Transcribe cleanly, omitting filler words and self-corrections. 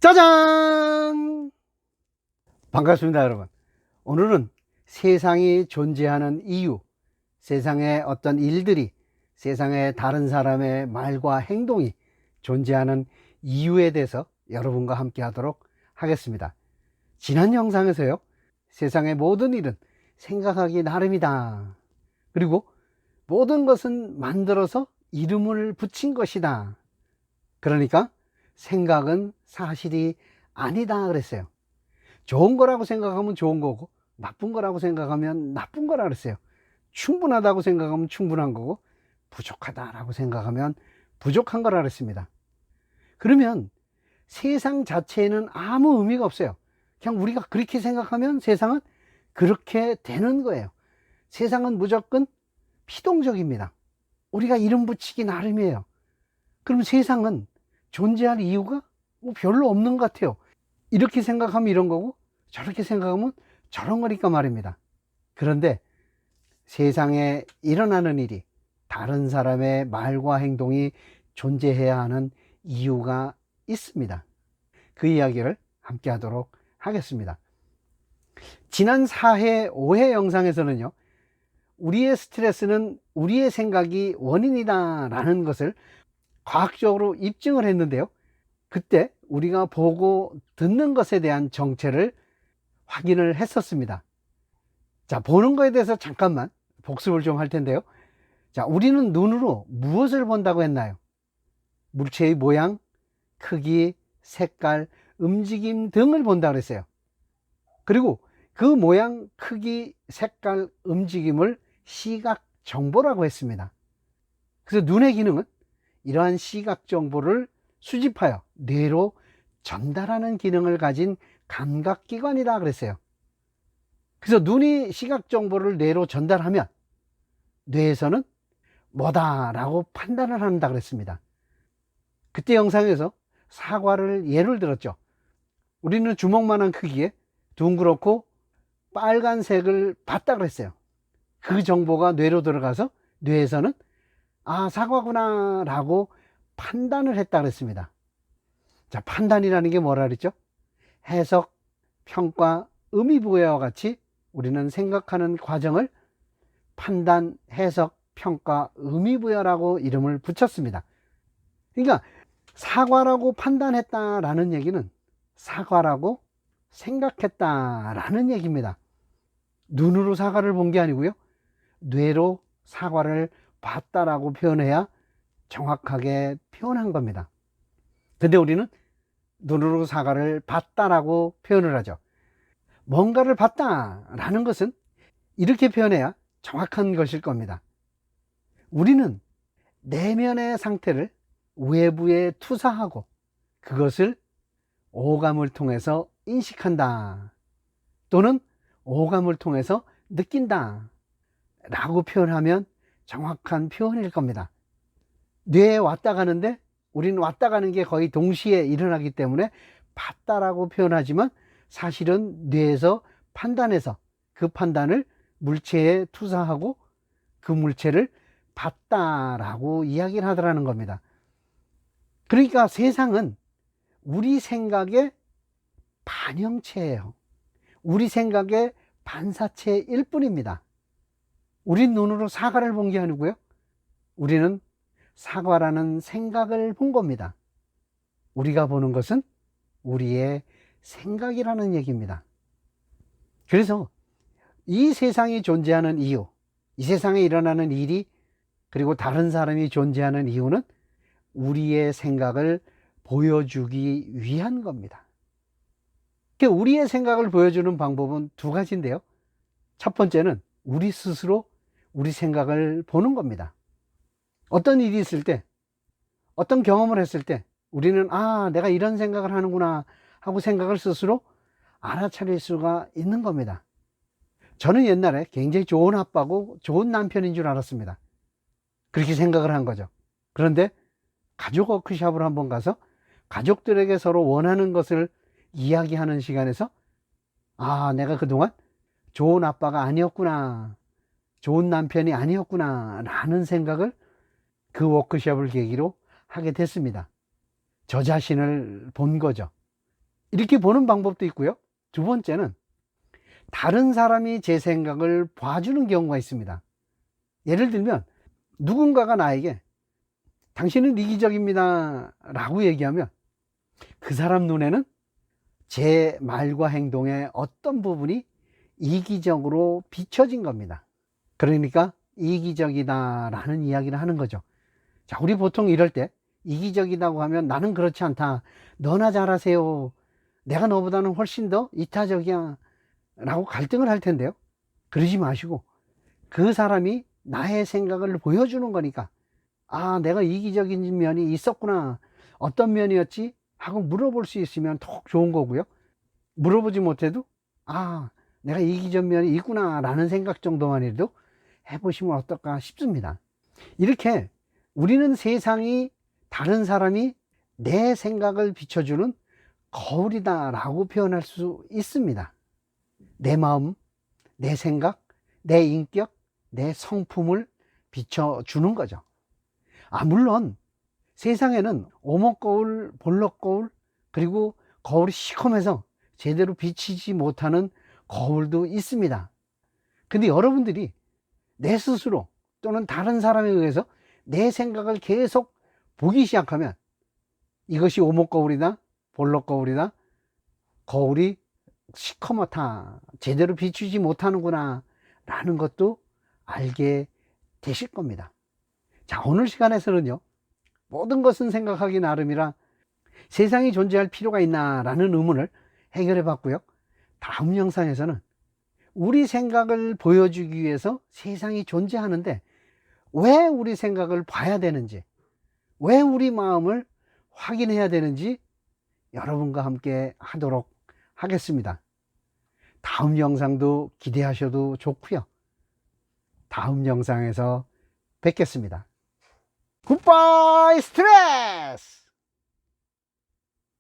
짜잔! 반갑습니다, 여러분. 오늘은 세상이 존재하는 이유, 세상의 어떤 일들이, 세상의 다른 사람의 말과 행동이 존재하는 이유에 대해서 여러분과 함께 하도록 하겠습니다. 지난 영상에서요, 세상의 모든 일은 생각하기 나름이다. 그리고 모든 것은 만들어서 이름을 붙인 것이다. 그러니까 생각은 사실이 아니다 그랬어요. 좋은 거라고 생각하면 좋은 거고, 나쁜 거라고 생각하면 나쁜 거라 그랬어요. 충분하다고 생각하면 충분한 거고, 부족하다라고 생각하면 부족한 거라 그랬습니다. 그러면 세상 자체에는 아무 의미가 없어요. 그냥 우리가 그렇게 생각하면 세상은 그렇게 되는 거예요. 세상은 무조건 피동적입니다. 우리가 이름 붙이기 나름이에요. 그럼 세상은 존재할 이유가 별로 없는 것 같아요. 이렇게 생각하면 이런 거고, 저렇게 생각하면 저런 거니까 말입니다. 그런데 세상에 일어나는 일이 다른 사람의 말과 행동이 존재해야 하는 이유가 있습니다. 그 이야기를 함께 하도록 하겠습니다. 지난 4회, 5회 영상에서는요, 우리의 스트레스는 우리의 생각이 원인이다 라는 것을 과학적으로 입증을 했는데요, 그때 우리가 보고 듣는 것에 대한 정체를 확인을 했었습니다. 자, 보는 거에 대해서 잠깐만 복습을 좀 할 텐데요. 자, 우리는 눈으로 무엇을 본다고 했나요? 물체의 모양, 크기, 색깔, 움직임 등을 본다고 했어요. 그리고 그 모양, 크기, 색깔, 움직임을 시각 정보라고 했습니다. 그래서 눈의 기능은 이러한 시각 정보를 수집하여 뇌로 전달하는 기능을 가진 감각기관이다 그랬어요. 그래서 눈이 시각 정보를 뇌로 전달하면 뇌에서는 뭐다 라고 판단을 한다 그랬습니다. 그때 영상에서 사과를 예를 들었죠. 우리는 주먹만한 크기에 둥그렇고 빨간색을 봤다 그랬어요. 그 정보가 뇌로 들어가서 뇌에서는 아, 사과구나 라고 판단을 했다 그랬습니다. 자, 판단이라는 게 뭐라 그랬죠? 해석, 평가, 의미부여와 같이 우리는 생각하는 과정을 판단, 해석, 평가, 의미부여라고 이름을 붙였습니다. 그러니까 사과라고 판단했다라는 얘기는 사과라고 생각했다라는 얘기입니다. 눈으로 사과를 본 게 아니고요, 뇌로 사과를 봤다라고 표현해야 정확하게 표현한 겁니다. 근데 우리는 눈으로 사과를 봤다라고 표현을 하죠. 뭔가를 봤다라는 것은 이렇게 표현해야 정확한 것일 겁니다. 우리는 내면의 상태를 외부에 투사하고 그것을 오감을 통해서 인식한다, 또는 오감을 통해서 느낀다 라고 표현하면 정확한 표현일 겁니다. 뇌에 왔다 가는데 우리는 왔다 가는 게 거의 동시에 일어나기 때문에 봤다라고 표현하지만 사실은 뇌에서 판단해서 그 판단을 물체에 투사하고 그 물체를 봤다라고 이야기를 하더라는 겁니다. 그러니까 세상은 우리 생각의 반영체예요. 우리 생각의 반사체일 뿐입니다. 우린 눈으로 사과를 본 게 아니고요, 우리는 사과라는 생각을 본 겁니다. 우리가 보는 것은 우리의 생각이라는 얘기입니다. 그래서 이 세상이 존재하는 이유, 이 세상에 일어나는 일이, 그리고 다른 사람이 존재하는 이유는 우리의 생각을 보여주기 위한 겁니다. 우리의 생각을 보여주는 방법은 두 가지인데요, 첫 번째는 우리 스스로 우리 생각을 보는 겁니다. 어떤 일이 있을 때, 어떤 경험을 했을 때 우리는 아, 내가 이런 생각을 하는구나 하고 생각을 스스로 알아차릴 수가 있는 겁니다. 저는 옛날에 굉장히 좋은 아빠고 좋은 남편인 줄 알았습니다. 그렇게 생각을 한 거죠. 그런데 가족 워크숍을 한번 가서 가족들에게 서로 원하는 것을 이야기하는 시간에서 아, 내가 그동안 좋은 아빠가 아니었구나, 좋은 남편이 아니었구나 라는 생각을 그 워크숍을 계기로 하게 됐습니다. 저 자신을 본 거죠. 이렇게 보는 방법도 있고요. 두 번째는 다른 사람이 제 생각을 봐주는 경우가 있습니다. 예를 들면 누군가가 나에게 당신은 이기적입니다 라고 얘기하면 그 사람 눈에는 제 말과 행동의 어떤 부분이 이기적으로 비춰진 겁니다. 그러니까 이기적이다 라는 이야기를 하는 거죠. 자, 우리 보통 이럴 때 이기적이라고 하면 나는 그렇지 않다, 너나 잘하세요, 내가 너보다는 훨씬 더 이타적이야 라고 갈등을 할 텐데요, 그러지 마시고 그 사람이 나의 생각을 보여주는 거니까 아, 내가 이기적인 면이 있었구나, 어떤 면이었지 하고 물어볼 수 있으면 더 좋은 거고요. 물어보지 못해도 아, 내가 이기적 면이 있구나 라는 생각 정도만이라도 해보시면 어떨까 싶습니다. 이렇게 우리는 세상이, 다른 사람이 내 생각을 비춰주는 거울이다 라고 표현할 수 있습니다. 내 마음, 내 생각, 내 인격, 내 성품을 비춰주는 거죠. 물론 세상에는 오목거울, 볼록거울, 그리고 거울이 시커매서 제대로 비치지 못하는 거울도 있습니다. 근데 여러분들이 내 스스로 또는 다른 사람에 의해서 내 생각을 계속 보기 시작하면 이것이 오목거울이다, 볼록거울이다, 거울이 시커멓다, 제대로 비추지 못하는구나 라는 것도 알게 되실 겁니다. 자, 오늘 시간에서는요, 모든 것은 생각하기 나름이라 세상이 존재할 필요가 있나 라는 의문을 해결해 봤고요. 다음 영상에서는 우리 생각을 보여주기 위해서 세상이 존재하는데 왜 우리 생각을 봐야 되는지, 왜 우리 마음을 확인해야 되는지 여러분과 함께 하도록 하겠습니다. 다음 영상도 기대하셔도 좋고요. 다음 영상에서 뵙겠습니다. 굿바이 스트레스!